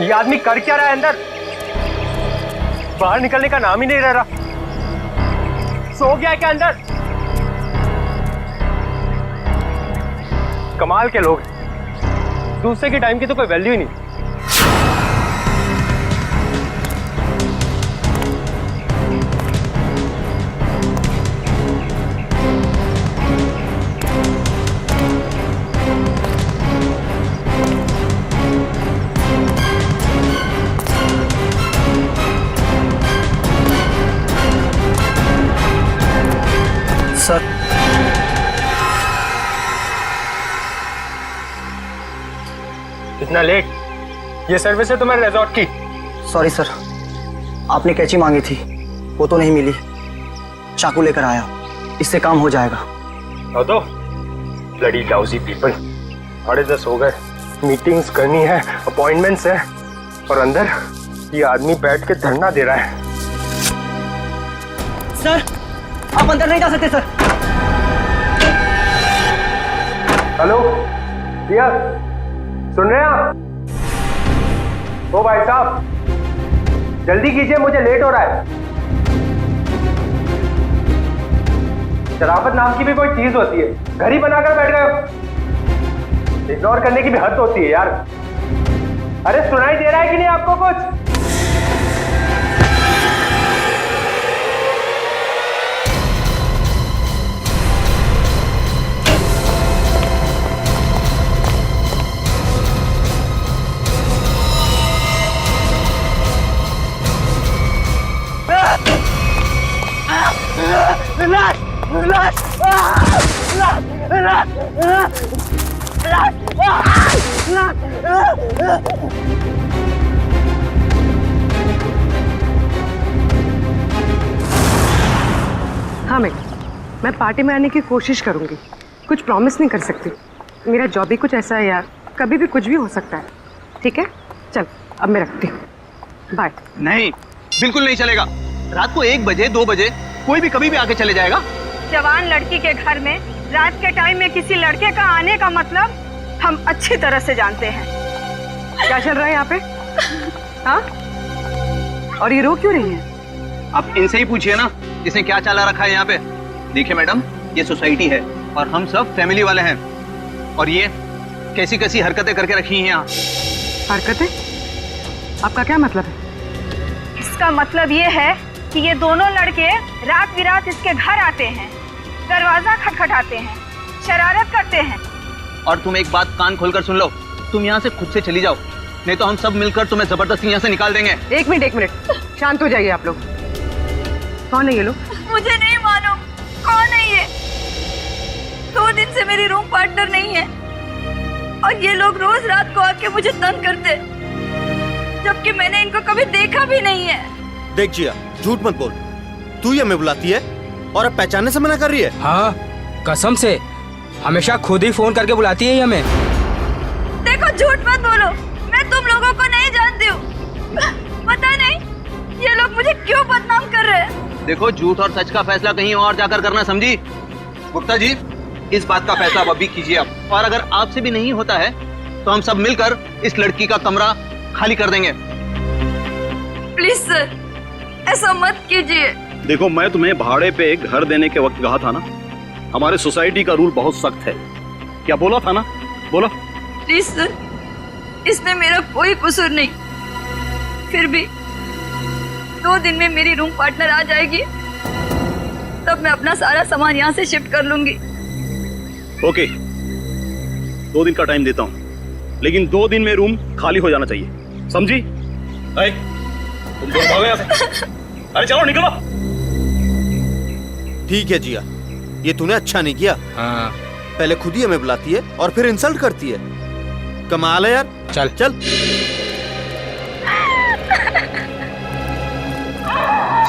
ये आदमी कर क्या रहा है अंदर? बाहर निकलने का नाम ही नहीं ले रहा। सो गया है क्या अंदर? कमाल के लोग, दूसरे के टाइम की तो कोई वैल्यू ही नहीं। सर, इतना लेट? ये सर्विस है तुम्हारे रिजॉर्ट की? सॉरी सर, आपने कैंची मांगी थी, वो तो नहीं मिली। चाकू लेकर आया, इससे काम हो जाएगा। तो ब्लडी लाउजी पीपल, 10:30 हो गए, मीटिंग्स करनी है, अपॉइंटमेंट्स है, और अंदर ये आदमी बैठ के धरना दे रहा है। सर, आप अंदर नहीं जा सकते सर। हेलो भैया, सुन रहे हैं आप? ओ भाई साहब, जल्दी कीजिए, मुझे लेट हो रहा है। शराफत नाम की भी कोई चीज होती है, घर ही बनाकर बैठ गए हो। इग्नोर करने की भी हद होती है यार। अरे सुनाई दे रहा है कि नहीं आपको कुछ? हाँ मैं पार्टी में आने की कोशिश करूंगी, कुछ प्रॉमिस नहीं कर सकती। मेरा जॉब ही कुछ ऐसा है यार, कभी भी कुछ भी हो सकता है। ठीक है, चल अब मैं रखती हूँ, बाय। नहीं, बिल्कुल नहीं चलेगा। रात को 1 बजे 2 बजे कोई भी कभी भी आके चले जाएगा। जवान लड़की के घर में रात के टाइम में किसी लड़के का आने का मतलब हम अच्छी तरह से जानते हैं। क्या चल रहा है यहाँ पे? हाँ, और ये रो क्यों रही है? आप इनसे ही पूछिए ना, इसने क्या चाला रखा है यहाँ पे। देखिए मैडम, ये सोसाइटी है और हम सब फैमिली वाले हैं, और ये कैसी कैसी हरकतें करके रखी हैं यहाँ। हरकतें? आपका क्या मतलब है? इसका मतलब ये है कि ये दोनों लड़के रात बिरात इसके घर आते हैं, दरवाजा खटखटाते हैं, शरारत करते हैं। और तुम एक बात कान खोलकर सुन लो, तुम यहाँ से खुद से चली जाओ, नहीं तो हम सब मिलकर तुम्हें जबरदस्ती यहाँ से निकाल देंगे। एक मिनट, शांत हो जाइए आप लोग। कौन है ये लोग? मुझे नहीं मालूम कौन है ये। 2 दिन से मेरी रूम पार्टनर नहीं है, और ये लोग रोज रात को आके मुझे तंग करते, जबकि मैंने इनको कभी देखा भी नहीं है। देख जिया, झूठ मत बोल, तू ही हमें बुलाती है और अब पहचानने से मना कर रही है। हाँ, कसम से हमेशा खुद ही फोन करके बुलाती है हमें। देखो, झूठ मत बोलो, मैं तुम लोगों को नहीं जानती हूँ। पता नहीं ये लोग मुझे क्यों बदनाम कर रहे हैं। देखो, झूठ और सच का फैसला कहीं और जाकर करना, समझी? गुप्ता जी, इस बात का फैसला अब अभी कीजिए आप, और अगर आपसे भी नहीं होता है तो हम सब मिलकर इस लड़की का कमरा खाली कर देंगे। प्लीज सर, ऐसा मत कीजिए। देखो, मैं तुम्हें भाड़े पे घर देने के वक्त कहा था ना, हमारे सोसाइटी का रूल बहुत सख्त है। क्या बोला था ना? बोला। प्लीज सर, इसमें मेरा कोई कसूर नहीं। फिर भी 2 दिन में मेरी रूम पार्टनर आ जाएगी, तब मैं अपना सारा सामान यहाँ से शिफ्ट कर लूंगी। ओके, 2 दिन का टाइम देता हूँ, लेकिन 2 दिन में रूम खाली हो जाना चाहिए, समझी? तुम दोनों भागो यहाँ से। अरे चलो निकलो। ठीक है जिया, ये तूने अच्छा नहीं किया। हाँ। पहले खुद ही हमें बुलाती है और फिर इंसल्ट करती है। कमाल है यार। चल चल।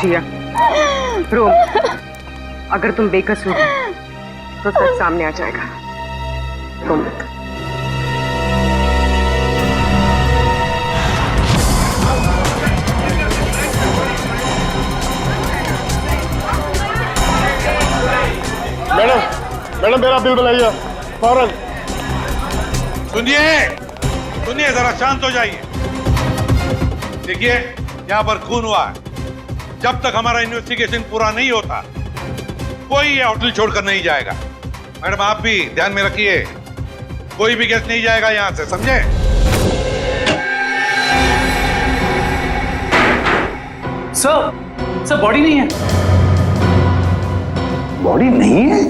जिया, रूम, अगर तुम बेकसूर हो तो सच सामने आ जाएगा। तुम मैडम मेरा बिल बनाइए फौरन। सुनिए, जरा शांत हो जाइए। देखिए, यहाँ पर खून हुआ है। जब तक हमारा इन्वेस्टिगेशन पूरा नहीं होता, कोई ये होटल छोड़कर नहीं जाएगा। मैडम, आप भी ध्यान में रखिए, कोई भी गेस्ट नहीं जाएगा यहाँ से, समझे? सर बॉडी नहीं है। बॉडी नहीं है?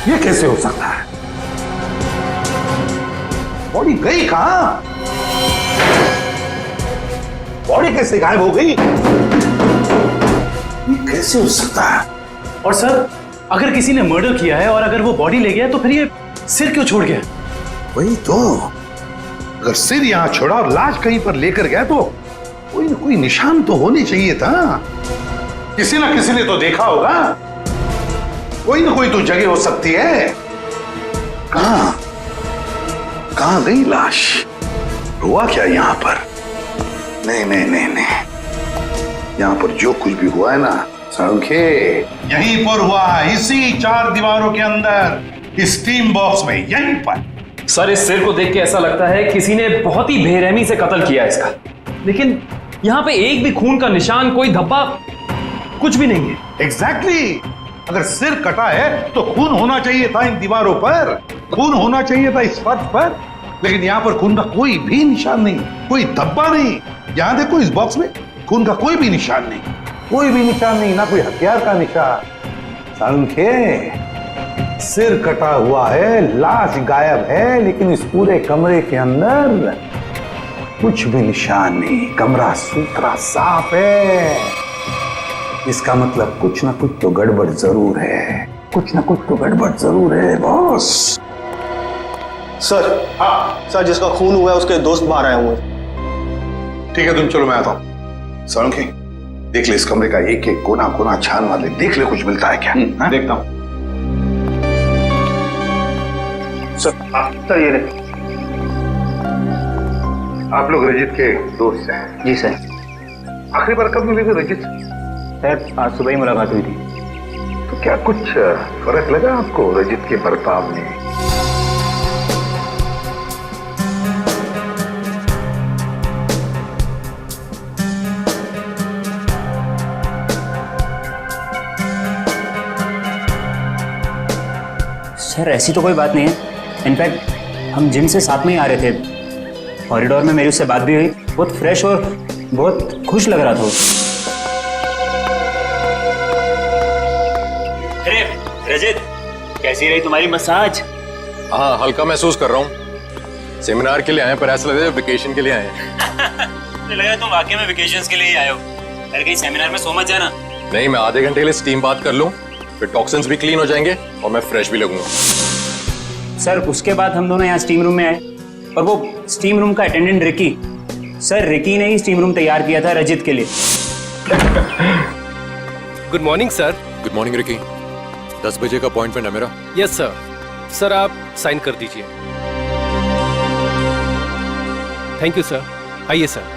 ये कैसे हो सकता है? बॉडी गई कहां? बॉडी कैसे गायब हो गई? ये कैसे हो सकता है? और सर, अगर किसी ने मर्डर किया है और अगर वो बॉडी ले गया तो फिर ये सिर क्यों छोड़ गया? वही तो, अगर सिर यहां छोड़ा और लाश कहीं पर लेकर गया तो कोई न कोई निशान तो होने चाहिए था। किसी ना किसी ने तो देखा होगा। कोई ना कोई तो जगह हो सकती है। कहां गई लाश? हुआ क्या यहां पर? नहीं नहीं नहीं नहीं, यहां पर जो कुछ भी हुआ है ना संखे, यहीं पर हुआ है, इसी 4 दीवारों के अंदर, स्टीम बॉक्स में, यहीं पर। सर, इस सिर को देख के ऐसा लगता है किसी ने बहुत ही बेरहमी से कत्ल किया इसका, लेकिन यहाँ पे एक भी खून का निशान, कोई धब्बा, कुछ भी नहीं है। एग्जैक्टली, अगर सिर कटा है तो खून होना चाहिए था इन दीवारों पर, खून होना चाहिए था इस फर्श पर, लेकिन यहाँ पर खून का कोई भी निशान नहीं, कोई धब्बा नहीं। यहाँ देखो, इस बॉक्स में खून का कोई भी निशान नहीं, कोई भी निशान नहीं, ना कोई हथियार का निशान। संखे, सिर कटा हुआ है, लाश गायब है, लेकिन इस पूरे कमरे के अंदर कुछ भी निशान नहीं, कमरा सुथरा साफ है। इसका मतलब कुछ ना कुछ तो गड़बड़ जरूर है, कुछ ना कुछ तो गड़बड़ जरूर है बॉस। सर, हाँ सर, जिसका खून हुआ है उसके दोस्त बाहर आए हुए हैं। ठीक है, तुम चलो, मैं आता हूं। सोलंकी, देख ले इस कमरे का एक एक कोना कोना छान मार ले, देख ले कुछ मिलता है क्या। देखता हूं। सर, ये रहे। आप लोग रजित के दोस्त हैं? जी सर। आखिरी बार कब मिले थे रजित? सर, आज सुबह ही मुलाकात हुई थी। तो क्या कुछ फर्क लगा आपको रजित के बर्ताव में? सर, ऐसी तो कोई बात नहीं है। इनफैक्ट हम जिम से साथ में ही आ रहे थे, कॉरिडोर में मेरी उससे बात भी हुई, बहुत फ्रेश और बहुत खुश लग रहा था। अरे रजित, कैसी रही तुम्हारी मसाज? हाँ, हल्का महसूस कर रहा हूँ। सेमिनार के लिए आए पर ऐसा लग रहा है वेकेशन के लिए आए हैं। मुझे लग रहा है तुम वाकई में वेकेशंस के लिए ही आए हो। यार, कहीं सेमिनार में सो मत जाना। नहीं, मैं आधे घंटे के लिए स्टीम बात कर लूँ, फिर टॉक्सिन्स भी क्लीन हो जाएंगे और मैं फ्रेश भी लगूंगा। सर, उसके बाद हम दोनों यहाँ स्टीम रूम में आए और वो स्टीम रूम का अटेंडेंट रिकी, सर रिकी ने ही स्टीम रूम तैयार किया था रजित के लिए। Good morning sir. Good morning Ricky. 10 बजे का अपॉइंटमेंट है मेरा। Yes sir. सर, आप साइन कर दीजिए। Thank you sir. आइए सर।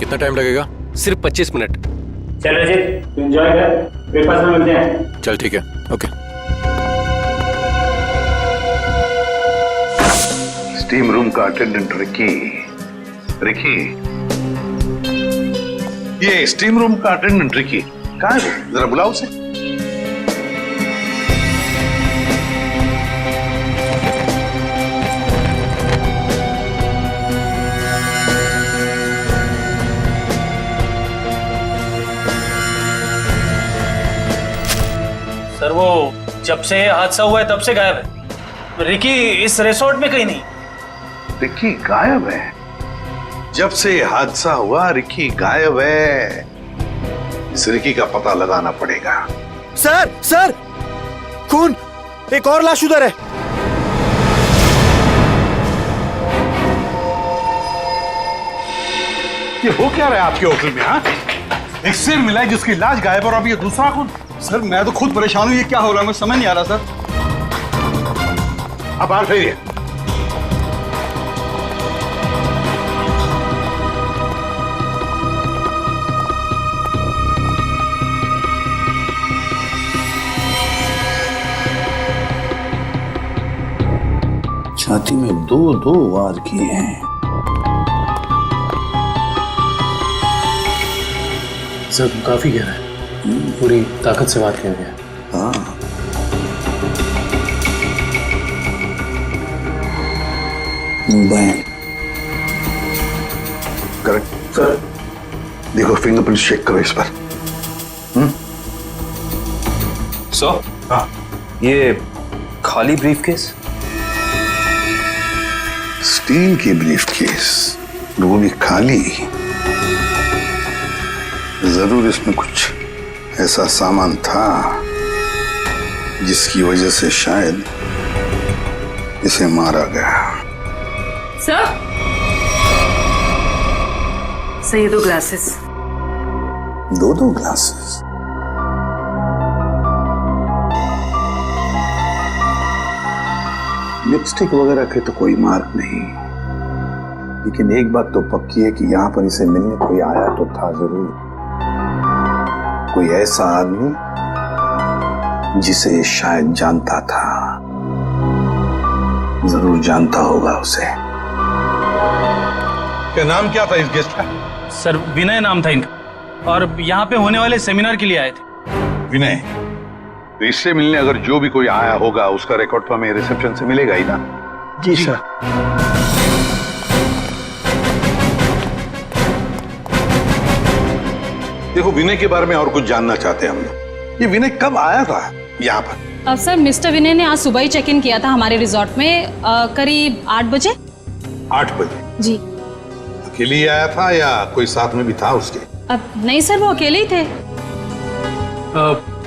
कितना टाइम लगेगा? सिर्फ 25 मिनट। चल रजित, तू एंजॉय कर, ब्रेकफास्ट में मिलते हैं। चल ठीक है, ओके। स्टीम रूम का अटेंडेंट रिकी। रिकी, ये स्टीम रूम का अटेंडेंट रिकी कहाँ है? जरा बुलाओ उसे। सर, वो जब से हादसा हुआ है तब से गायब है। रिकी इस रिसोर्ट में कहीं नहीं। रिकी गायब है? जब से हादसा हुआ रिकी गायब है। इस रिकी का पता लगाना पड़ेगा। सर, सर, खून, एक और लाश उधर है। ये हो क्या रहा है आपके होटल में? हाँ, एक सिर मिला है जिसकी लाश गायब और अब ये दूसरा खून। सर मैं तो खुद परेशान हूँ, ये क्या हो रहा है मुझे समझ नहीं आ रहा सर। अब बाहर फेरिए। छाती में दो वार किए हैं। सर काफी गहरा है, पूरी ताकत से वार किया गया। हाँ करेक्ट सर। देखो फिंगरप्रिंट चेक करो इस पर। सर हाँ ये खाली ब्रीफकेस, स्टील की ब्रीफकेस, वो भी खाली। जरूर इसमें कुछ ऐसा सामान था जिसकी वजह से शायद इसे मारा गया। सर ये 2 ग्लासेस। दो ग्लासेस? लिपस्टिक वगैरह के तो कोई मार्क नहीं, लेकिन एक बात तो पक्की है कि यहां पर इसे मिलने कोई आया तो था जरूर। कोई ऐसा आदमी जिसे शायद जानता था, जरूर जानता होगा उसे। क्या नाम क्या था इस गेस्ट का? सर विनय नाम था इनका, और यहाँ पे होने वाले सेमिनार के लिए आए थे। विनय, तो इससे मिलने अगर जो भी कोई आया होगा उसका रिकॉर्ड तो हमें रिसेप्शन से मिलेगा ही ना? जी सर। देखो विनय के बारे में और कुछ जानना चाहते हैं हम लोग। ये विनय कब आया था यहाँ पर? सर मिस्टर विनय ने आज सुबह ही चेक इन किया था हमारे रिजॉर्ट में, करीब 8 बजे। 8 बजे? जी। अकेले ही आया था या कोई साथ में भी था उसके? अब नहीं सर, वो अकेले ही थे।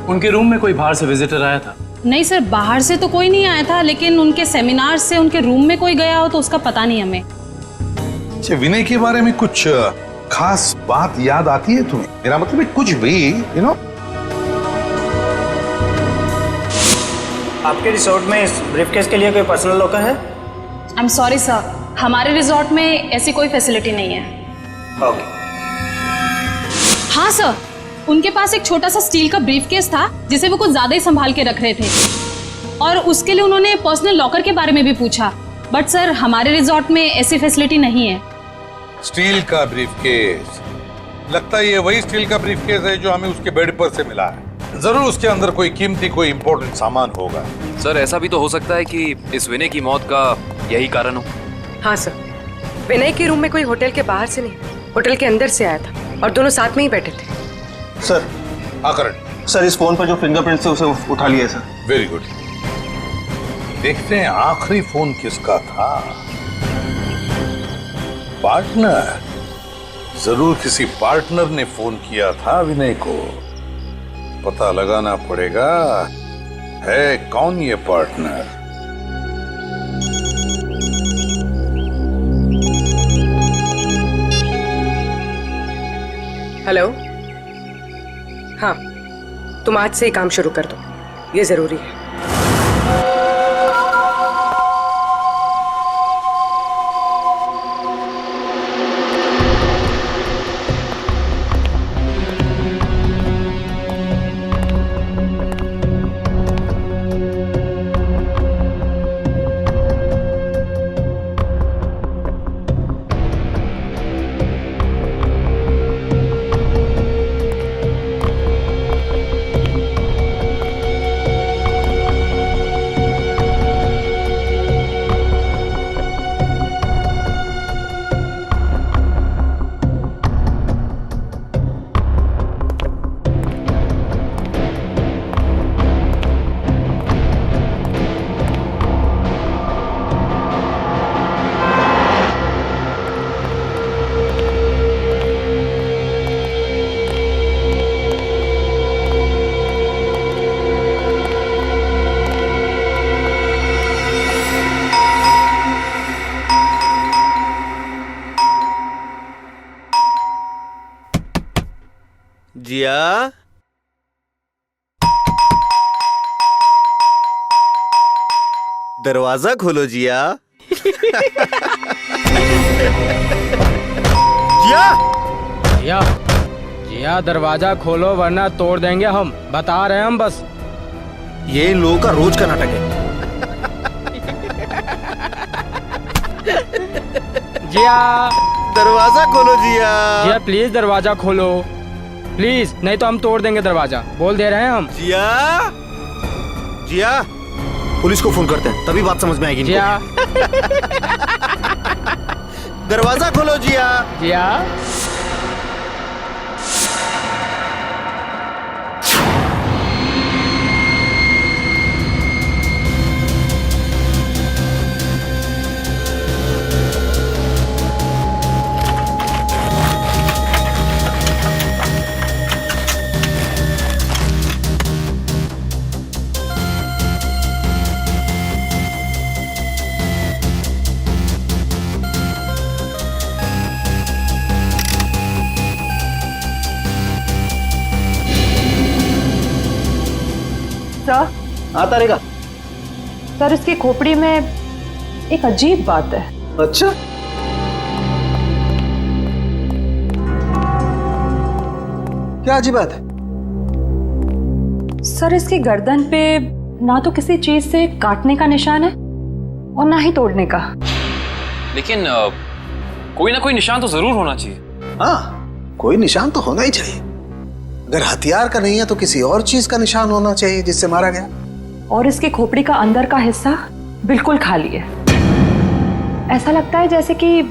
उनके रूम में कोई बाहर से विजिटर आया था? नहीं सर, बाहर से तो कोई नहीं आया था, लेकिन उनके सेमिनार से उनके रूम में कोई गया हो तो उसका पता नहीं हमें। अच्छा, विनय के बारे में कुछ खास बात याद आती है तुम्हें? मेरा मतलब है कुछ भी, यू नो। आपके रिसोर्ट में इस ब्रीफकेस के लिए कोई पर्सनल लॉकर है? आई एम सॉरी सर, हमारे रिजॉर्ट में ऐसी कोई फैसिलिटी नहीं है। ओके। हाँ सर, उनके पास एक छोटा सा स्टील का ब्रीफकेस था जिसे वो कुछ ज्यादा ही संभाल के रख रहे थे, और उसके लिए उन्होंने पर्सनल लॉकर के बारे में भी पूछा, बट सर हमारे रिजॉर्ट में ऐसी फैसिलिटी नहीं है। स्टील का ब्रीफकेस? लगता है ये वही स्टील का ब्रीफकेस है जो हमें उसके बेड पर से मिला है। जरूर उसके अंदर कोई कीमती, कोई इंपॉर्टेंट सामान होगा। सर ऐसा भी तो हो सकता है कि इस विनय की मौत का यही कारण हो। हाँ सर, विनय के रूम में कोई होटल के बाहर से नहीं, होटल के अंदर से आया था और दोनों साथ में ही बैठे थे। सर। हाँ करण। सर इस फोन पर जो फिंगरप्रिंट्स थे उसे उठा लिया है सर। Very good. देखते हैं आखिरी फोन किसका था। पार्टनर, जरूर किसी पार्टनर ने फोन किया था विनय को। पता लगाना पड़ेगा है कौन ये पार्टनर। हेलो। हाँ, तुम आज से ही काम शुरू कर दो, ये जरूरी है। जिया, दरवाजा खोलो जिया। जिया, जिया, जिया दरवाजा खोलो वरना तोड़ देंगे हम, बता रहे हैं हम बस। ये इन लोगों का रोज का नाटक है। जिया, दरवाजा खोलो जिया। जिया प्लीज दरवाजा खोलो प्लीज, नहीं तो हम तोड़ देंगे दरवाजा, बोल दे रहे हैं हम। जिया, जिया, पुलिस को फोन करते हैं तभी बात समझ में आएगी। जिया, दरवाजा खोलो जिया। जिया, सर, आता रहेगा। सर इसकी खोपड़ी में एक अजीब बात है। अच्छा, क्या अजीब बात है? सर इसकी गर्दन पे ना तो किसी चीज से काटने का निशान है और ना ही तोड़ने का। लेकिन कोई ना कोई निशान तो जरूर होना चाहिए। हाँ, कोई निशान तो होना ही चाहिए। अगर हथियार का नहीं है तो किसी और चीज का निशान होना चाहिए जिससे मारा गया। और इसकी खोपड़ी का अंदर का हिस्सा बिल्कुल खाली है। ऐसा लगता है जैसे कि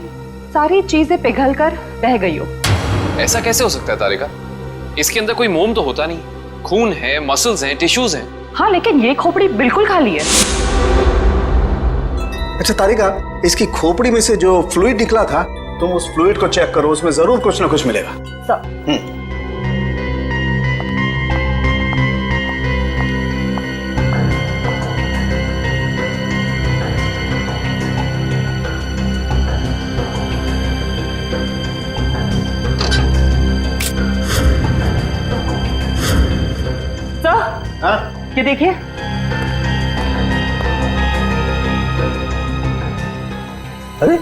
सारी चीजें पिघल कर बह गई हो। ऐसा कैसे हो सकता है तारिका? इसके अंदर कोई मोम तो होता नहीं, खून है, मसल्स हैं, टिश्यूज हैं। हाँ, लेकिन ये खोपड़ी बिल्कुल खाली है। अच्छा तारिका, इसकी खोपड़ी में से जो फ्लूइड निकला था, तुम उस फ्लूइड को चेक करो, उसमें जरूर कुछ ना कुछ मिलेगा। सर, हाँ? ये देखिए। अरे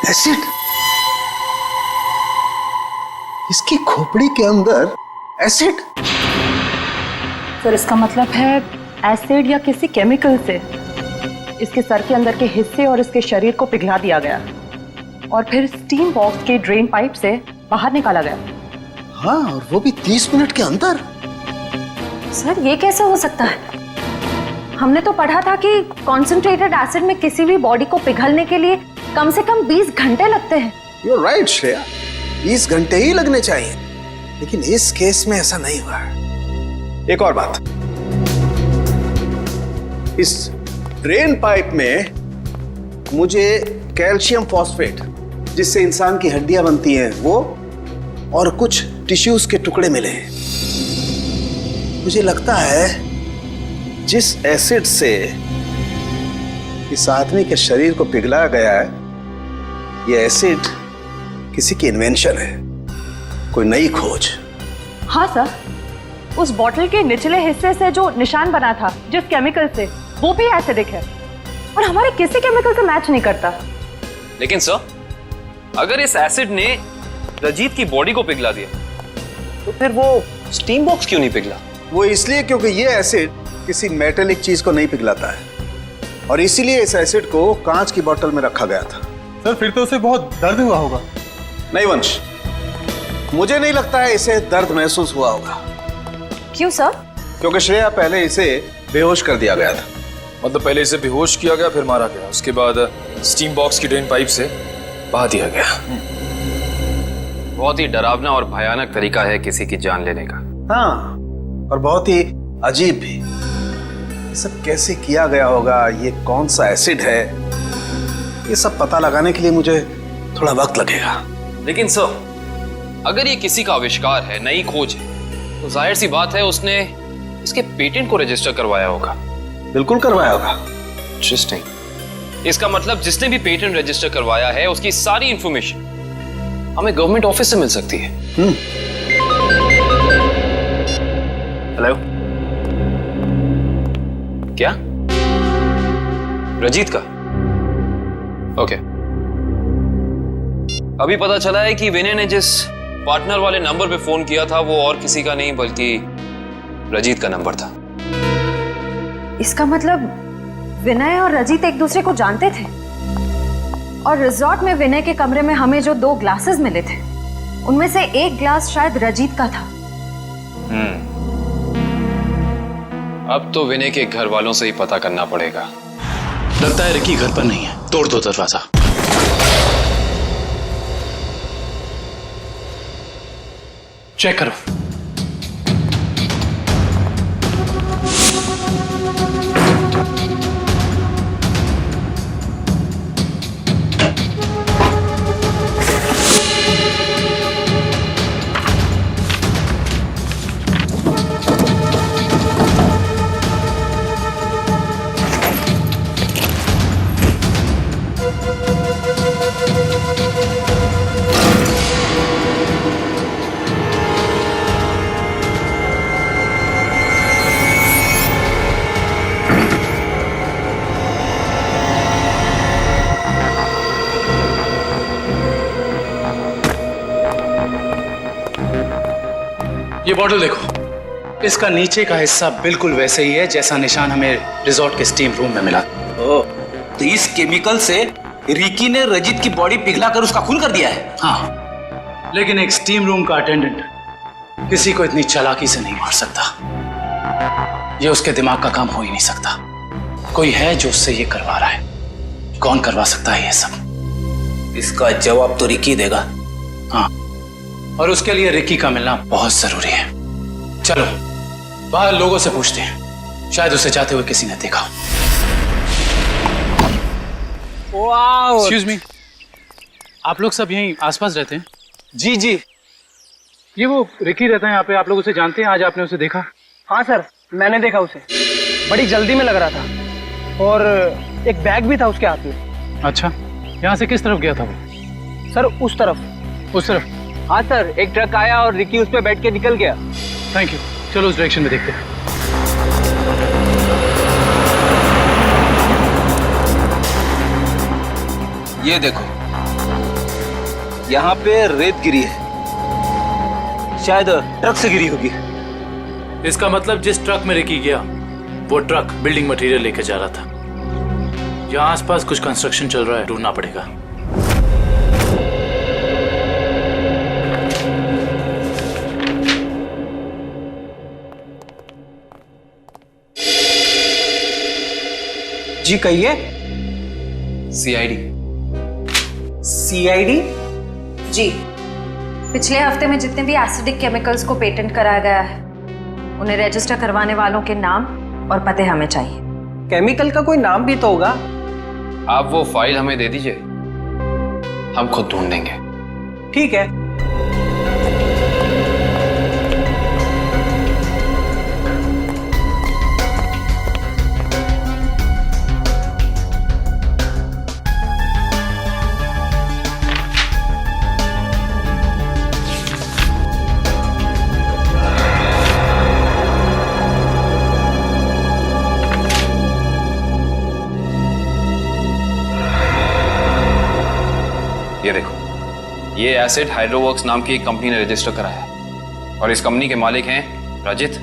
एसिड, इसकी खोपड़ी के अंदर एसिड। सर इसका मतलब है एसिड या किसी केमिकल से इसके सर के अंदर के हिस्से और इसके शरीर को पिघला दिया गया और फिर स्टीम बॉक्स के ड्रेन पाइप से बाहर निकाला गया। हाँ, और वो भी 30 मिनट के अंदर। सर ये कैसे हो सकता है? हमने तो पढ़ा था कि कॉन्सेंट्रेटेड एसिड में किसी भी बॉडी को पिघलने के लिए कम से कम 20 घंटे लगते हैं। You're right, श्रेया, 20 घंटे ही लगने चाहिए, लेकिन इस केस में ऐसा नहीं हुआ। एक और बात, इस ड्रेन पाइप में मुझे कैल्शियम फॉस्फेट, जिससे इंसान की हड्डियां बनती हैं, वो और कुछ टिश्यूज के टुकड़े मिले हैं। मुझे लगता है जिस एसिड से इस आदमी के शरीर को पिघलाया गया है, यह एसिड किसी की इन्वेंशन है, कोई नई खोज। हाँ सर, उस बॉटल के निचले हिस्से से जो निशान बना था जिस केमिकल से, वो भी एसिडिक है और हमारे किसी केमिकल से मैच नहीं करता। लेकिन सर, अगर इस एसिड ने रजीत की बॉडी को पिघला दिया तो फिर वो स्टीम बॉक्स क्यों नहीं पिघला? वो इसलिए क्योंकि ये एसिड किसी मेटेलिक चीज को नहीं पिघलाता है और इसीलिए इस एसिड को कांच की बोतल में रखा गया था। सर फिर तो उसे बहुत दर्द हुआ होगा। नहीं वंश, मुझे नहीं लगता है इसे दर्द महसूस हुआ होगा। क्यों सर? क्योंकि श्रेया पहले इसे बेहोश कर दिया गया था। मतलब पहले इसे बेहोश किया गया, फिर मारा गया, उसके बाद स्टीम बॉक्स की ड्रेन पाइप से बहा दिया गया। बहुत ही डरावना और भयानक तरीका है किसी की जान लेने का। हाँ, और बहुत ही अजीब भी। सब कैसे किया गया होगा, ये कौन सा एसिड है, ये सब पता लगाने के लिए मुझे थोड़ा वक्त लगेगा। लेकिन सर, अगर ये किसी का आविष्कार है, नई खोज है, तो जाहिर सी बात है उसने इसके पेटेंट को रजिस्टर करवाया होगा। बिल्कुल करवाया होगा। इंटरेस्टिंग। इसका मतलब जिसने भी पेटेंट रजिस्टर करवाया है उसकी सारी इंफॉर्मेशन हमें गवर्नमेंट ऑफिस से मिल सकती है। हेलो, क्या रजीत का? ओके, अभी पता चला है कि विनय ने जिस पार्टनर वाले नंबर पे फोन किया था वो और किसी का नहीं बल्कि रजीत का नंबर था। इसका मतलब विनय और रजीत एक दूसरे को जानते थे और रिजॉर्ट में विनय के कमरे में हमें जो 2 ग्लासेस मिले थे उनमें से एक ग्लास शायद रजीत का था। अब तो विनय के घर वालों से ही पता करना पड़ेगा। लगता है रिकी घर पर नहीं है, तोड़ दो दरवाजा। चेक करो। ये बॉटल देखो, इसका नीचे का हिस्सा बिल्कुल वैसे ही है जैसा निशान हमें रिजॉर्ट के स्टीम रूम में मिला। ओह, तो इस केमिकल से रिकी ने रजीत की बॉडी पिघलाकर उसका खून कर दिया है। हाँ, लेकिन एक स्टीम रूम का अटेंडेंट किसी को इतनी चालाकी से नहीं मार सकता। ये उसके दिमाग का काम हो ही नहीं सकता। कोई है जो उससे ये करवा रहा है। कौन करवा सकता है ये सब? इसका जवाब तो रिकी देगा। हाँ, और उसके लिए रिकी का मिलना बहुत जरूरी है। चलो बाहर लोगों से पूछते हैं, शायद उसे जाते हुए किसी ने देखा। एक्सक्यूज मी, आप लोग सब यहीं आसपास रहते हैं? जी जी। ये वो रिकी रहता है यहाँ पे, आप लोग उसे जानते हैं? आज आपने उसे देखा? हाँ सर, मैंने देखा उसे। बड़ी जल्दी में लग रहा था और एक बैग भी था उसके हाथ में। अच्छा, यहाँ से किस तरफ गया था वो? सर उस तरफ। उस तरफ? हाँ सर, एक ट्रक आया और रिकी उस पे बैठ के निकल गया। थैंक यू, चलो उस डायरेक्शन में देखते हैं। ये देखो, यहाँ पे रेत गिरी है, शायद ट्रक से गिरी होगी। इसका मतलब जिस ट्रक में रिकी गया वो ट्रक बिल्डिंग मटेरियल लेके जा रहा था। यहाँ आसपास कुछ कंस्ट्रक्शन चल रहा है, ढूंढना पड़ेगा। जी कहिए। सीआईडी। सीआईडी? जी, पिछले हफ्ते में जितने भी एसिडिक केमिकल्स को पेटेंट कराया गया है उन्हें रजिस्टर करवाने वालों के नाम और पते हमें चाहिए। केमिकल का कोई नाम भी तो होगा। आप वो फाइल हमें दे दीजिए, हम खुद ढूंढ देंगे। ठीक है। ये देखो, ये एसिड हाइड्रोवर्क्स नाम की एक कंपनी ने रजिस्टर कराया है और इस कंपनी के मालिक हैं रजित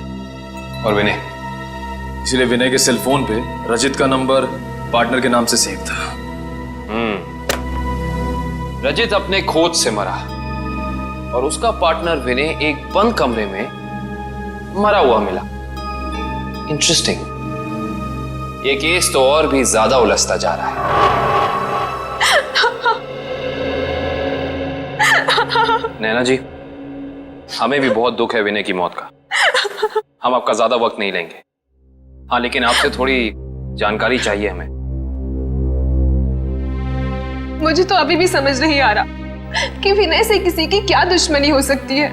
और विनय। इसलिए विनय के सेल फोन पे रजित का नंबर पार्टनर के नाम से सेव था। रजित अपने खोज से मरा और उसका पार्टनर विनय एक बंद कमरे में मरा हुआ मिला। इंटरेस्टिंग। ये केस तो और भी ज्यादा उलझता जा रहा है। नैना जी, हमें भी बहुत दुख है विनय की मौत का। हम आपका ज्यादा वक्त नहीं लेंगे। हाँ, लेकिन आपसे थोड़ी जानकारी चाहिए हमें। मुझे तो अभी भी समझ नहीं आ रहा कि विनय से किसी की क्या दुश्मनी हो सकती है।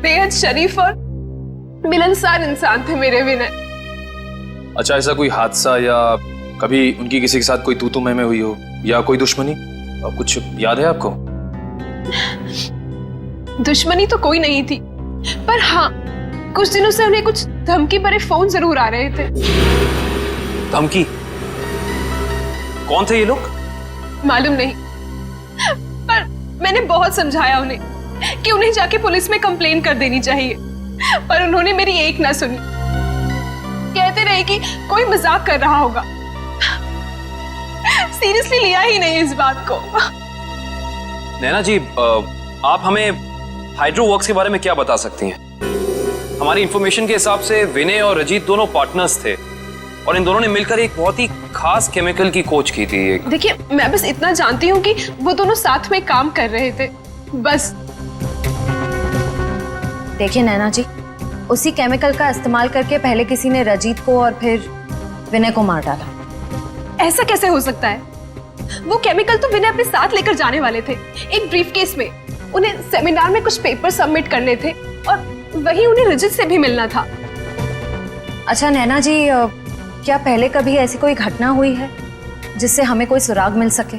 बेहद शरीफ और मिलनसार इंसान थे मेरे विनय। अच्छा, ऐसा कोई हादसा या कभी उनकी किसी के साथ कोई तू-तू मैं हुई हो या कोई दुश्मनी? अब कुछ याद है आपको? दुश्मनी तो कोई नहीं थी, पर हाँ कुछ दिनों से उन्हें कुछ धमकी भरे फोन जरूर आ रहे थे। धमकी? कौन थे ये लोग? मालूम नहीं, पर मैंने बहुत समझाया उन्हें कि उन्हें जाके पुलिस में कंप्लेन कर देनी चाहिए, पर उन्होंने मेरी एक ना सुनी। कहते रहे कि कोई मजाक कर रहा होगा, सीरियसली लिया ही नहीं इस बात को। नैना जी, आप हमें हाइड्रो वर्क्स के बारे में क्या बता सकती हैं? हमारी इंफॉर्मेशन के हिसाब से विनय और रजीत दोनों पार्टनर्स थे और इन दोनों ने मिलकर एक बहुत ही खास केमिकल की खोज की थी। देखिए, मैं बस इतना जानती हूँ कि वो दोनों साथ में काम कर रहे थे, बस। देखिए नैना जी, उसी केमिकल का इस्तेमाल करके पहले किसी ने रजीत को और फिर विनय को मार डाला। ऐसा कैसे हो सकता है? वो केमिकल तो विनय अपने साथ लेकर जाने वाले थे, एक ब्रीफकेस में। उन्हें सेमिनार में कुछ पेपर सबमिट करने थे और वहीं उन्हें रजत से भी मिलना था। अच्छा नैना जी, क्या पहले कभी ऐसी कोई घटना हुई है जिससे हमें कोई सुराग मिल सके?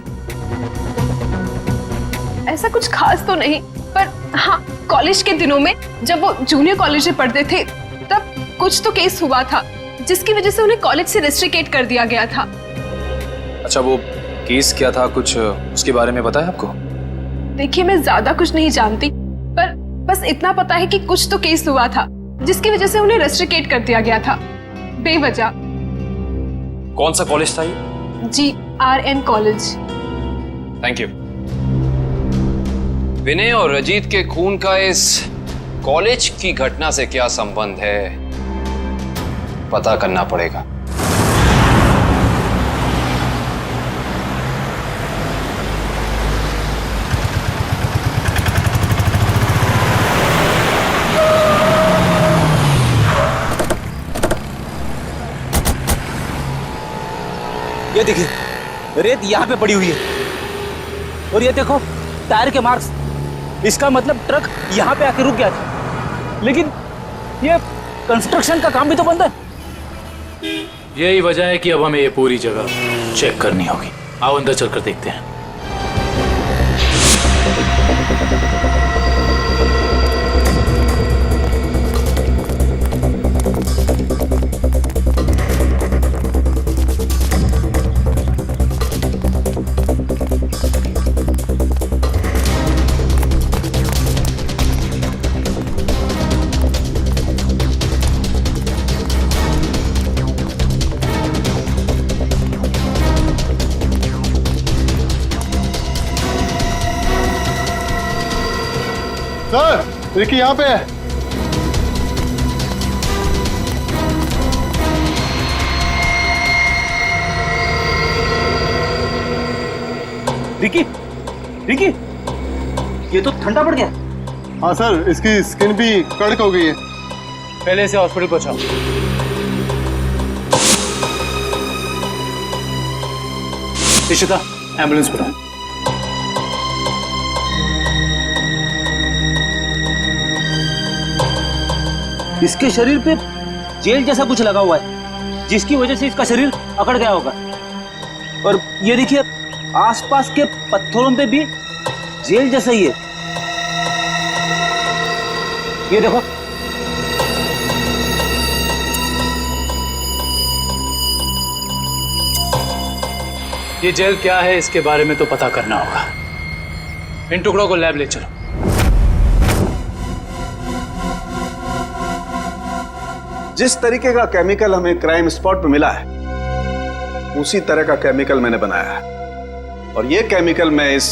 ऐसा कुछ खास तो नहीं, पर हाँ कॉलेज के दिनों में जब वो जूनियर कॉलेज में पढ़ते थे तब कुछ तो केस हुआ था जिसकी वजह से उन्हें कॉलेज से रेस्ट्रिकेट कर दिया गया था। अच्छा, वो केस क्या था, कुछ उसके बारे में पता है आपको? देखिए, मैं ज्यादा कुछ नहीं जानती, पर बस इतना पता है कि कुछ तो केस हुआ था जिसकी वजह से उन्हें रेस्ट्रिकेट कर दिया गया था बेवजह। कौन सा कॉलेज था ये? GRN college. Thank you. Vinay और रजीत के खून का इस कॉलेज की घटना से क्या संबंध है, पता करना पड़ेगा। ये देखिए, रेत यहाँ पे पड़ी हुई है और ये देखो टायर के मार्क्स। इसका मतलब ट्रक यहाँ पे आके रुक गया था, लेकिन ये कंस्ट्रक्शन का काम भी तो बंद है। यही वजह है कि अब हमें ये पूरी जगह चेक करनी होगी। आओ अंदर चलकर देखते हैं। सर, रिकी यहाँ पे है। रिकी, रिकी, ये तो ठंडा पड़ गया। हाँ सर, इसकी स्किन भी कड़क हो गई है। पहले से हॉस्पिटल पहुंचाओ। इशिता, एम्बुलेंस बुलाओ। इसके शरीर पे जेल जैसा कुछ लगा हुआ है, जिसकी वजह से इसका शरीर अकड़ गया होगा। और ये देखिए, आसपास के पत्थरों पे भी जेल जैसा ही है। ये देखो, ये जेल क्या है इसके बारे में तो पता करना होगा। इन टुकड़ों को लैब ले चलो। जिस तरीके का केमिकल हमें क्राइम स्पॉट पे मिला है, उसी तरह का केमिकल मैंने बनाया है और ये केमिकल मैं इस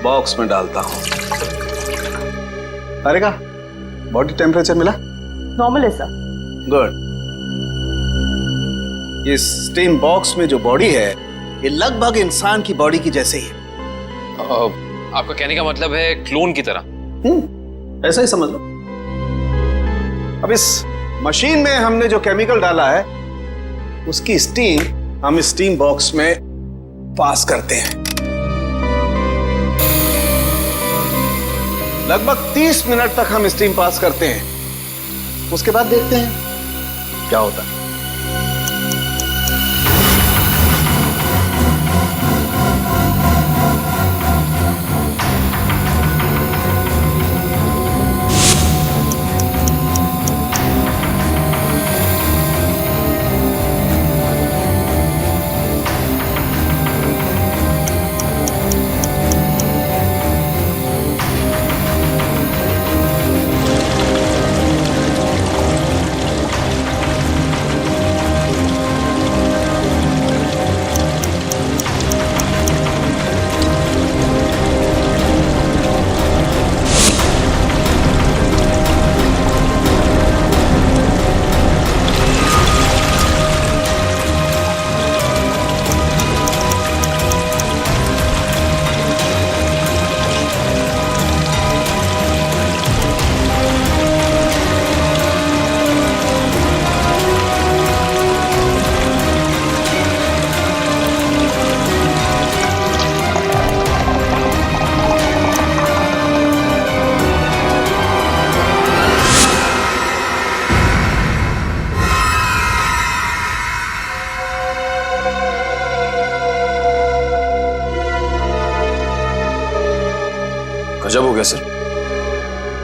बॉक्स में डालता हूं। अरे का बॉडी टेम्परेचर मिला? नॉर्मल है सर। गुड। इस स्टीम बॉक्स में जो बॉडी है, ये लगभग इंसान की बॉडी की जैसे ही है। आपका कहने का मतलब है क्लोन की तरह? ऐसा ही समझ लो। अब इस मशीन में हमने जो केमिकल डाला है, उसकी स्टीम हम स्टीम बॉक्स में पास करते हैं। लगभग 30 मिनट तक हम स्टीम पास करते हैं। उसके बाद देखते हैं क्या होता है।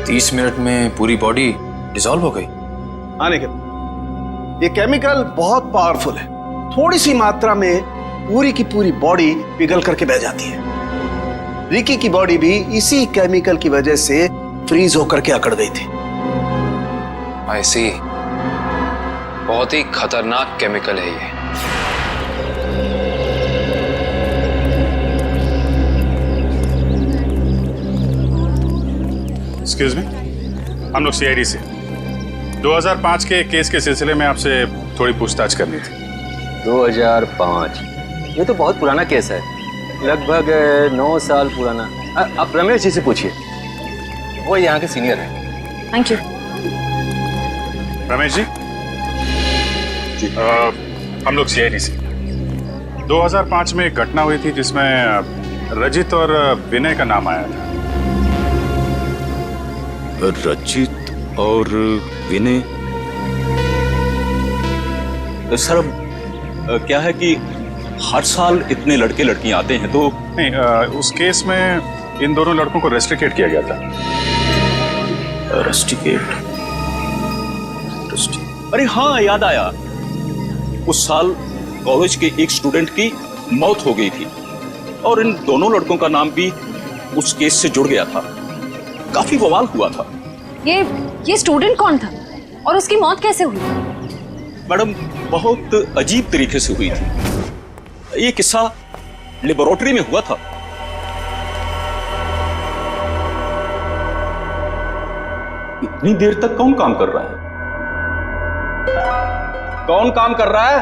30 मिनट में पूरी बॉडी डिसॉल्व हो गई। हाँ निखिल, ये केमिकल बहुत पावरफुल है। थोड़ी सी मात्रा में पूरी की पूरी बॉडी पिघल करके बह जाती है। रिकी की बॉडी भी इसी केमिकल की वजह से फ्रीज होकर के अकड़ गई थी। आई सी, बहुत ही खतरनाक केमिकल है ये। एक्सक्यूज मी, हम लोग सीआईडी से 2005 के केस के सिलसिले में आपसे थोड़ी पूछताछ करनी थी। 2005? ये तो बहुत पुराना केस है, लगभग 9 साल पुराना। आप रमेश जी से पूछिए, वो यहाँ के सीनियर हैं। Thank you. रमेश जी, हम लोग सीआईडी से 2005 में एक घटना हुई थी जिसमें रजित और विनय का नाम आया था। रजित और विनय? सर, क्या है कि हर साल इतने लड़के लड़कियां आते हैं तो नहीं, उस केस में इन दोनों लड़कों को रेस्ट्रिकेट किया गया था। रेस्ट्रिकेट? अरे हाँ, याद आया। उस साल कॉलेज के एक स्टूडेंट की मौत हो गई थी और इन दोनों लड़कों का नाम भी उस केस से जुड़ गया था। काफी बवाल हुआ था। ये स्टूडेंट कौन था और उसकी मौत कैसे हुई? मैडम, बहुत अजीब तरीके से हुई थी। ये किस्सा लेबोरेटरी में हुआ था। इतनी देर तक कौन काम कर रहा है? कौन काम कर रहा है?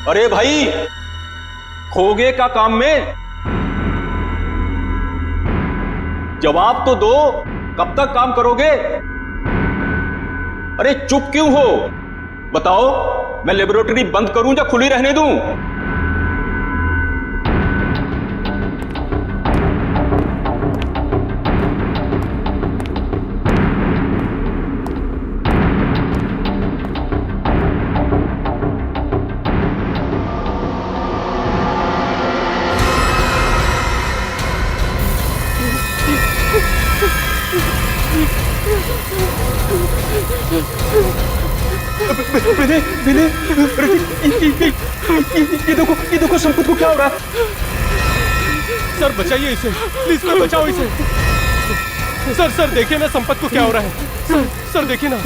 अरे भाई, खोगे का काम में जवाब तो दो। कब तक काम करोगे? अरे चुप क्यों हो? बताओ, मैं लेबोरेटरी बंद करूं या खुली रहने दूं? ये देखो संपत को क्या हो रहा है? सर बचाइए इसे, प्लीज सर, बचाओ इसे। सर देखिए ना संपत को क्या हो रहा है। सर देखिए ना।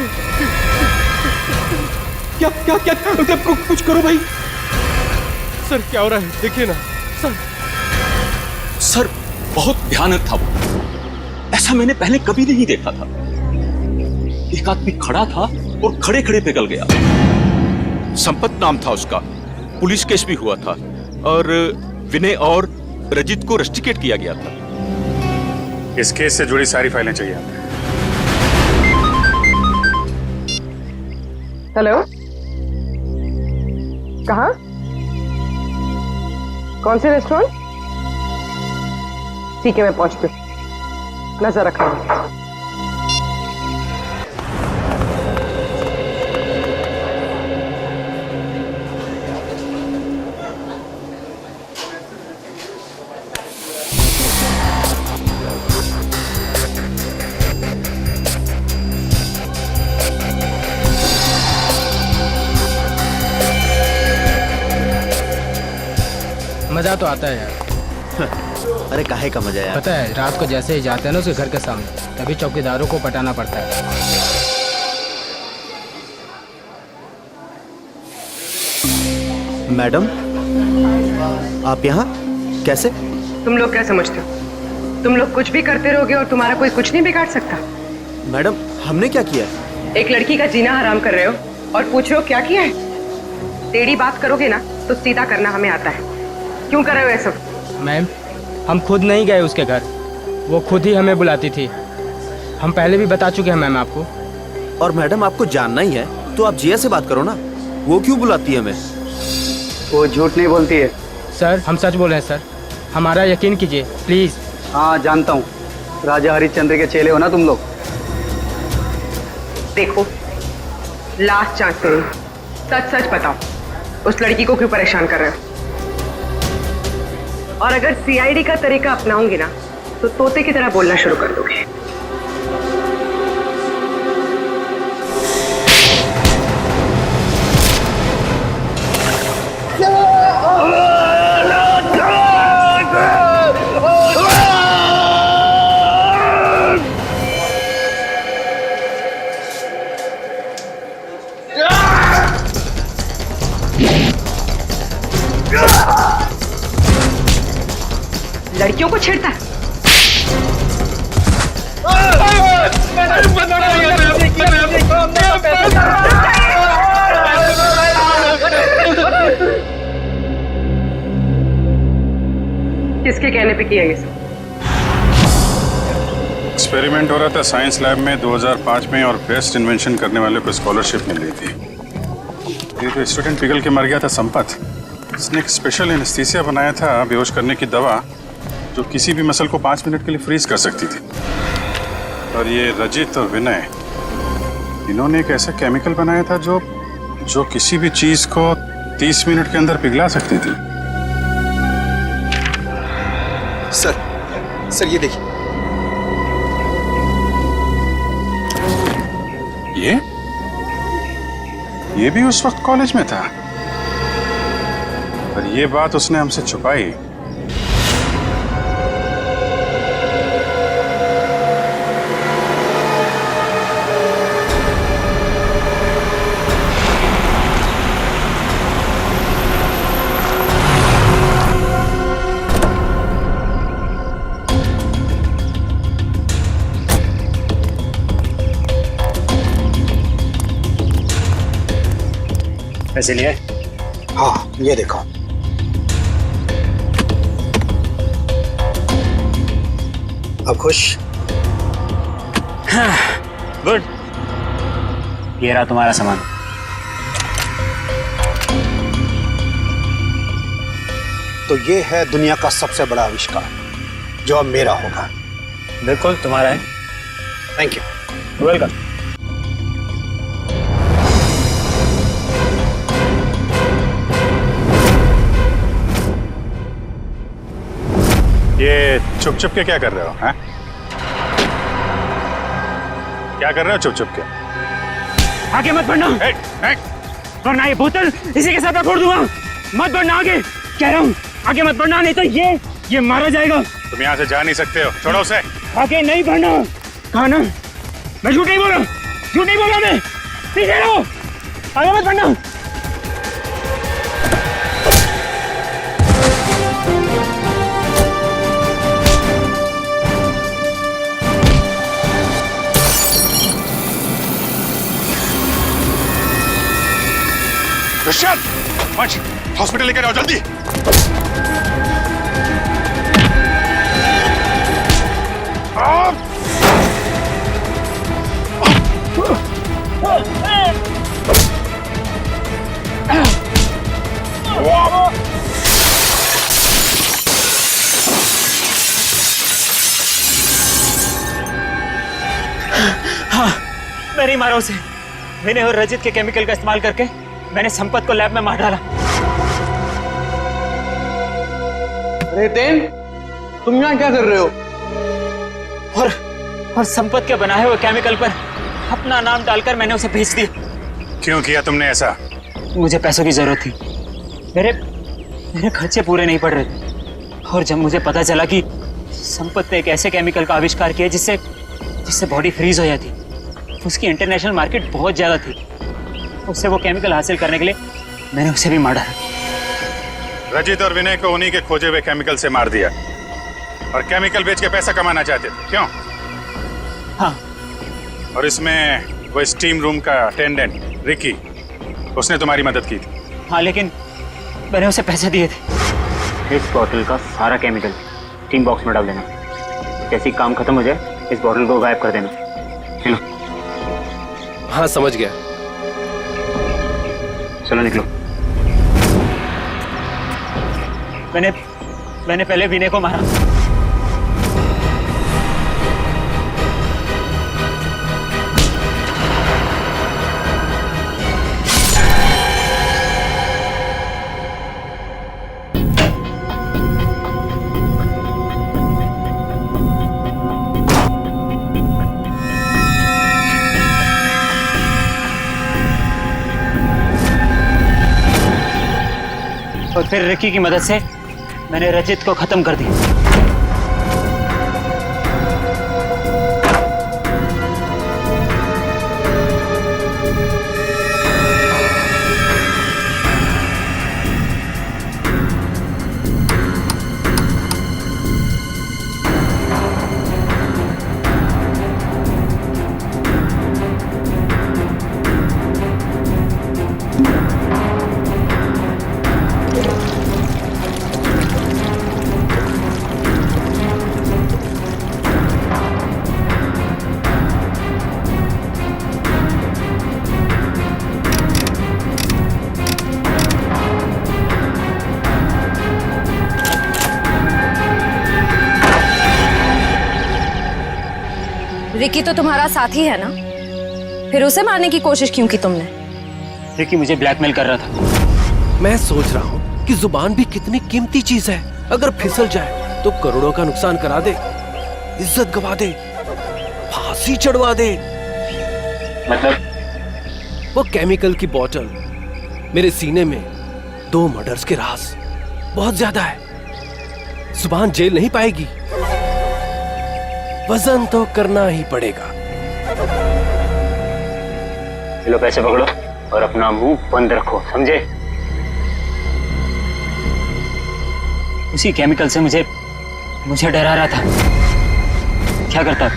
क्या कुछ करो भाई। सर क्या हो रहा है, देखिए ना। सर बहुत भयानक था वो। ऐसा मैंने पहले कभी नहीं देखा था। एक आदमी खड़ा था और खड़े खड़े पिघल गया। संपत नाम था उसका, पुलिस केस भी हुआ था और विनय और रजित को रेस्ट्रिकेट किया गया था। इस केस से जुड़ी सारी फाइलें चाहिए। हेलो, कहाँ? कौन से रेस्टोरेंट? ठीक है, मैं पहुंचती हूँ, नजर रखना। मजा तो आता है यार। अरे काहे का मजा यार? पता है, रात को जैसे ही जाते हैं ना उसके घर के सामने, तभी चौकीदारों को पटाना पड़ता है। मैडम, आप यहाँ कैसे? तुम लोग क्या समझते हो? तुम लोग कुछ भी करते रहोगे और तुम्हारा कोई कुछ नहीं बिगाड़ सकता। मैडम, हमने क्या किया? एक लड़की का जीना हराम कर रहे हो और पूछ रहे हो क्या किया है? टेढ़ी बात करोगे ना तो सीधा करना हमें आता है। क्यों कर रहे हो ऐसा? मैम, हम खुद नहीं गए उसके घर, वो खुद ही हमें बुलाती थी। हम पहले भी बता चुके हैं मैम आपको। और मैडम, आपको जानना ही है तो आप जिया से बात करो ना, वो क्यों बुलाती है हमें? वो झूठ नहीं बोलती है सर, हम सच बोल रहे हैं सर, हमारा यकीन कीजिए प्लीज। हाँ जानता हूँ, राजा हरिश्चंद्र के चेले हो ना तुम लोग। देखो, लास्ट चांस करो, सच सच बताओ, उस लड़की को क्यों परेशान कर रहे हो? और अगर सीआईडी का तरीका अपनाऊंगी ना तो तोते की तरह बोलना शुरू कर दोगे। लड़कियों को छेड़ता है। किसके कहने पे किया ये सब? एक्सपेरिमेंट हो रहा था साइंस लैब में 2005 में और बेस्ट इन्वेंशन करने वाले को स्कॉलरशिप मिल रही थी। ये जो स्टूडेंट पिघल के मर गया था संपत, इसने एक स्पेशल एनेस्थीसिया बनाया था बेहोश करने की दवा, जो किसी भी मसल को 5 मिनट के लिए फ्रीज कर सकती थी। और ये रजित और विनय, इन्होंने एक ऐसा केमिकल बनाया था जो किसी भी चीज को 30 मिनट के अंदर पिघला सकती थी। सर ये देखिए। ये भी उस वक्त कॉलेज में था, पर ये बात उसने हमसे छुपाई। पैसे लिए? हाँ, ये देखो। अब खुश? गुड। ये रहा तुम्हारा सामान। तो ये है दुनिया का सबसे बड़ा आविष्कार जो अब मेरा होगा। बिल्कुल तुम्हारा है। Thank you. वेलकम। ये छुप छुप के क्या कर रहे हो? हैं? क्या कर रहे हो छुप छुप के? आगे मत बढ़ना, वरना ये बोतल इसी के साथ मैं फोड़ दूंगा। मत बढ़ना आगे, कह रहा हूँ आगे मत बढ़ना, नहीं तो ये मारा जाएगा। तुम यहाँ से जा नहीं सकते हो, छोड़ो उसे। आगे नहीं बढ़ना। कहा ना, मैं झूठ नहीं बोला, झूठ नहीं बोला मैं। पीछे रहो, आगे मत बढ़ना। क्रिश्चियन, मंच, हॉस्पिटल लेकर आओ जल्दी। हाँ, मैं नहीं मारा उसे। विनय और रजित के केमिकल का इस्तेमाल करके मैंने संपत को लैब में मार डाला। अरे तेन, तुम यहाँ क्या कर रहे हो? और संपत के बनाए हुए केमिकल पर अपना नाम डालकर मैंने उसे भेज दिया। क्यों किया तुमने ऐसा? मुझे पैसों की जरूरत थी। मेरे खर्चे पूरे नहीं पड़ रहे थे। और जब मुझे पता चला कि संपत ने एक ऐसे केमिकल का आविष्कार किया जिससे बॉडी फ्रीज हो जाती, उसकी इंटरनेशनल मार्केट बहुत ज्यादा थी, उससे वो केमिकल हासिल करने के लिए मैंने उसे भी मार डाला। रजित और विनय को उन्हीं के खोजे हुए केमिकल से मार दिया और केमिकल बेच के पैसा कमाना चाहते थे, क्यों? हाँ। और इसमें वो स्टीम रूम का अटेंडेंट रिकी, उसने तुम्हारी मदद की थी। हाँ, लेकिन मैंने उसे पैसे दिए थे। इस बॉटल का सारा केमिकल स्टीम बॉक्स में डाल देना। जैसे ही काम खत्म हो जाए इस बॉटल को गायब कर देना। चलो। हाँ, समझ गया। चलो निकलो। मैंने पहले विनय को मारा। फिर रिकी की मदद से मैंने रजित को खत्म कर दिया। रिकी तो तुम्हारा साथी है ना, फिर उसे मारने की कोशिश क्यों की तुमने? रिकी मुझे ब्लैकमेल कर रहा था। मैं सोच रहा हूँ कि जुबान भी कितनी कीमती चीज है, अगर फिसल जाए तो करोड़ों का नुकसान करा दे, इज्जत गवा दे, फांसी चढ़वा दे। मतलब? वो केमिकल की बोतल मेरे सीने में 2 मर्डर्स के राज बहुत ज्यादा है। जुबान जेल नहीं पाएगी, वजन तो करना ही पड़ेगा। लो पैसे पकड़ो और अपना मुंह बंद रखो, समझे? उसी केमिकल से मुझे डरा रहा था। क्या करता?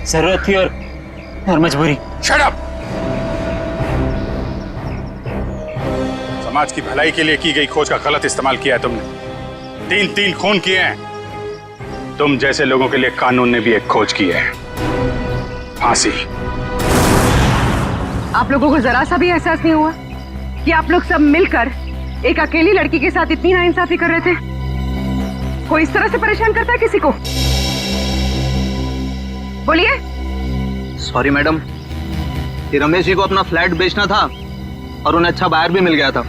जरूरत थी और मजबूरी। Shut up! समाज की भलाई के लिए की गई खोज का गलत इस्तेमाल किया है तुमने। 3 खून किए हैं। तुम जैसे लोगों के लिए कानून ने भी एक खोज की है, फांसी। आप लोगों को जरा सा भी एहसास नहीं हुआ कि आप लोग सब मिलकर एक अकेली लड़की के साथ इतनी नाइंसाफी कर रहे थे? कोई इस तरह से परेशान करता है किसी को? बोलिए। सॉरी मैडम, ये रमेश जी को अपना फ्लैट बेचना था और उन्हें अच्छा बायर भी मिल गया था,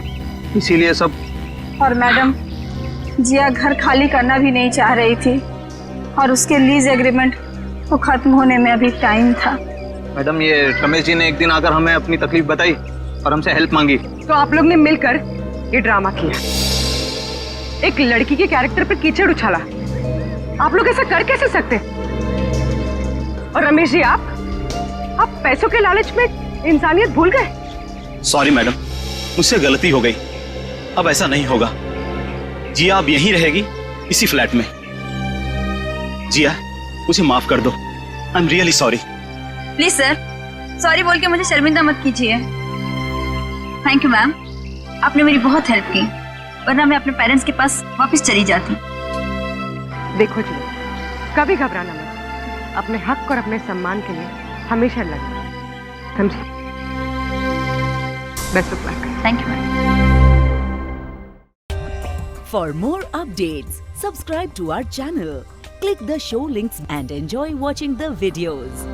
इसीलिए सब। और मैडम, जिया घर खाली करना भी नहीं चाह रही थी और उसके लीज एग्रीमेंट को खत्म होने में अभी टाइम था। मैडम, ये रमेश जी ने एक दिन आकर हमें अपनी तकलीफ बताई और हमसे हेल्प मांगी। तो आप लोग ने मिलकर ये ड्रामा किया, एक लड़की के कैरेक्टर पर कीचड़ उछाला। आप लोग ऐसा कर कैसे सकते? और रमेश जी, आप पैसों के लालच में इंसानियत भूल गए। सॉरी मैडम, मुझसे गलती हो गई, अब ऐसा नहीं होगा। जिया अब यहीं रहेगी, इसी फ्लैट में। जिया, मुझे माफ कर दो, I am really sorry. Please sir, sorry बोल के मुझे शर्मिंदा मत कीजिए। थैंक यू मैम, आपने मेरी बहुत हेल्प की, वरना मैं अपने पेरेंट्स के पास वापस चली जाती। देखो जी, कभी घबराना मत, अपने हक और अपने सम्मान के लिए हमेशा लड़ना, समझे? Best of luck. Thank you ma'am. For more updates, subscribe to our channel, click the show links and enjoy watching the videos.